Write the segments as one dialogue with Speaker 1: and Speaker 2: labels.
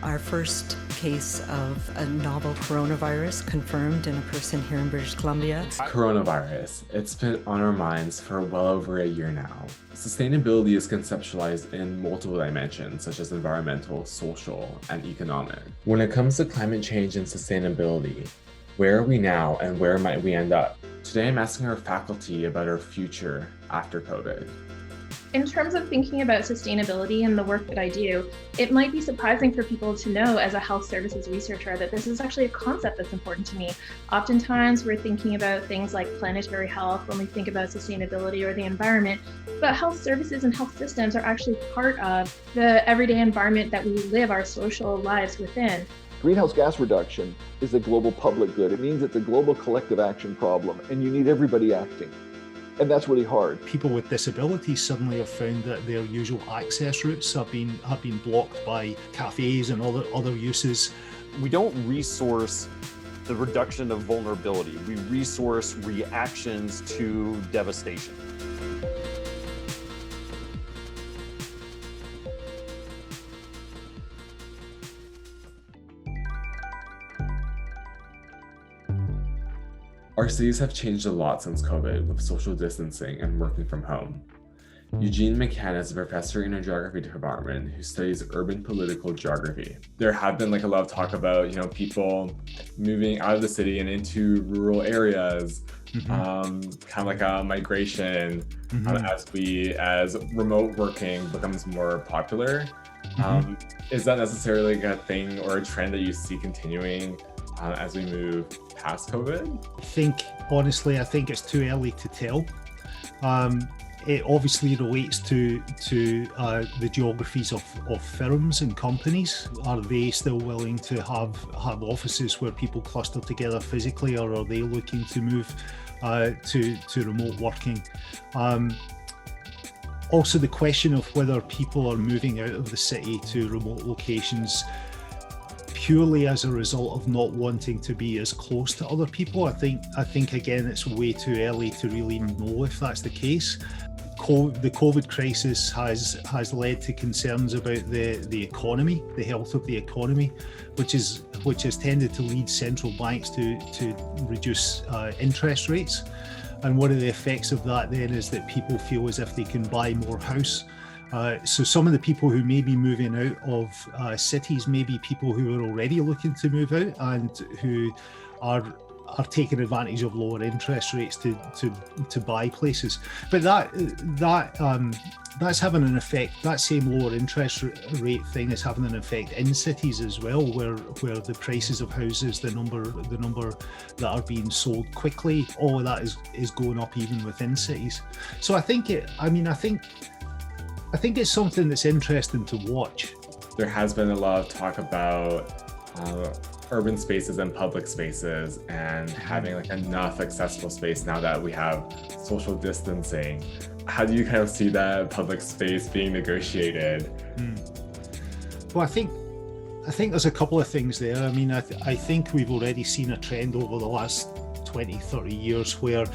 Speaker 1: our first case of a novel coronavirus confirmed in a person here in British Columbia.
Speaker 2: Coronavirus. It's been on our minds for well over a year now. Sustainability is conceptualized in multiple dimensions, such as environmental, social, and economic. When it comes to climate change and sustainability, where are we now and where might we end up? Today I'm asking our faculty about our future after COVID.
Speaker 3: In terms of thinking about sustainability and the work that I do, it might be surprising for people to know as a health services researcher that this is actually a concept that's important to me. Oftentimes we're thinking about things like planetary health when we think about sustainability or the environment, but health services and health systems are actually part of the everyday environment that we live our social lives within.
Speaker 4: Greenhouse gas reduction is a global public good. It means it's a global collective action problem, and you need everybody acting. And that's really hard.
Speaker 5: People with disabilities suddenly have found that their usual access routes have been blocked by cafes and other uses.
Speaker 6: We don't resource the reduction of vulnerability. We resource reactions to devastation.
Speaker 2: Our cities have changed a lot since COVID with social distancing and working from home. Eugene McCann is a professor in our geography department who studies urban political geography. There have been a lot of talk about, people moving out of the city and into rural areas, kind of like a migration as remote working becomes more popular. Is that necessarily a thing or a trend that you see continuing as we move past COVID?
Speaker 5: I think it's too early to tell. It obviously relates to the geographies of firms and companies. Are they still willing to have offices where people cluster together physically, or are they looking to move to remote working? Also, the question of whether people are moving out of the city to remote locations purely as a result of not wanting to be as close to other people. I think again, it's way too early to really know if that's the case. The COVID crisis has led to concerns about the economy, the health of the economy, which has tended to lead central banks to reduce interest rates. And one of the effects of that then is that people feel as if they can buy more house. So some of the people who may be moving out of cities may be people who are already looking to move out and who are taking advantage of lower interest rates to buy places. But that's having an effect. That same lower interest rate thing is having an effect in cities as well, where the prices of houses, the number that are being sold quickly, all of that is going up even within cities. So I think it's something that's interesting to watch.
Speaker 2: There has been a lot of talk about urban spaces and public spaces and having enough accessible space now that we have social distancing. How do you kind of see that public space being negotiated?
Speaker 5: Well, I think there's a couple of things there. I think we've already seen a trend over the last 20, 30 years where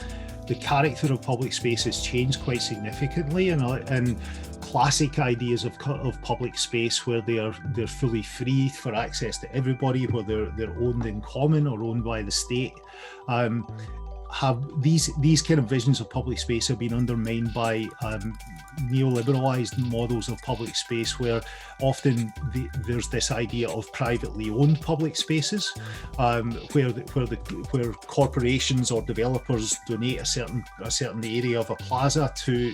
Speaker 5: the character of public space has changed quite significantly, and classic ideas of public space where they're fully free for access to everybody, where they're owned in common or owned by the state, have these kind of visions of public space have been undermined by neoliberalized models of public space, where often there's this idea of privately owned public spaces, where corporations or developers donate a certain area of a plaza to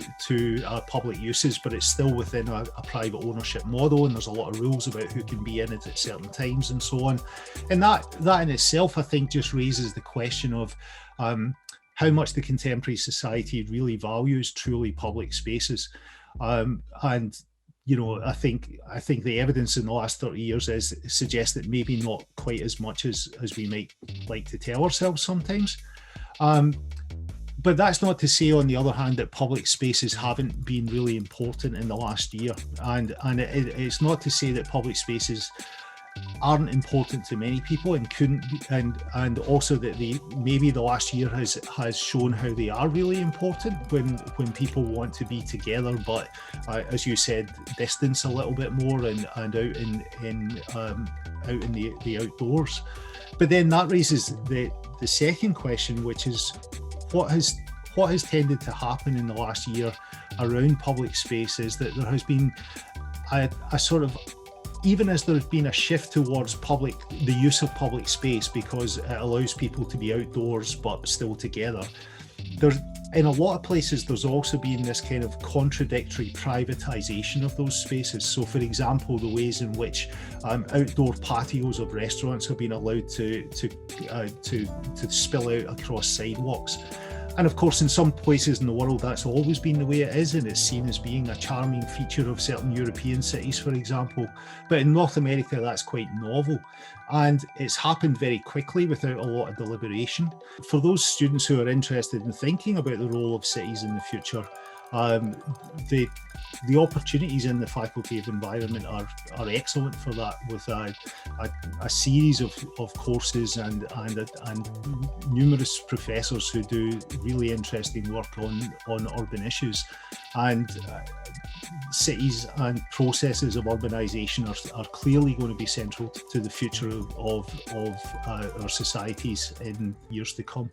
Speaker 5: public uses, but it's still within a private ownership model, and there's a lot of rules about who can be in it at certain times and so on. And that in itself, I think, just raises the question of how much the contemporary society really values truly public spaces. And I think the evidence in the last 30 years suggests that maybe not quite as much as we might like to tell ourselves sometimes. But that's not to say, on the other hand, that public spaces haven't been really important in the last year. And it's not to say that public spaces aren't important to many people and couldn't be, and also that maybe the last year has shown how they are really important when people want to be together, but as you said, distance a little bit more and out in the outdoors. But then that raises the second question, which is what has tended to happen in the last year around public space is that there has been a sort of, even as there's been a shift towards the use of public space because it allows people to be outdoors but still together, in a lot of places there's also been this kind of contradictory privatization of those spaces. So for example, the ways in which outdoor patios of restaurants have been allowed to spill out across sidewalks. And of course, in some places in the world, that's always been the way it is, and it's seen as being a charming feature of certain European cities, for example. But in North America, that's quite novel. And it's happened very quickly without a lot of deliberation. For those students who are interested in thinking about the role of cities in the future, the opportunities in the Faculty of Environment are excellent for that, with a series of courses and numerous professors who do really interesting work on urban issues. And cities and processes of urbanization are clearly going to be central to the future of our societies in years to come.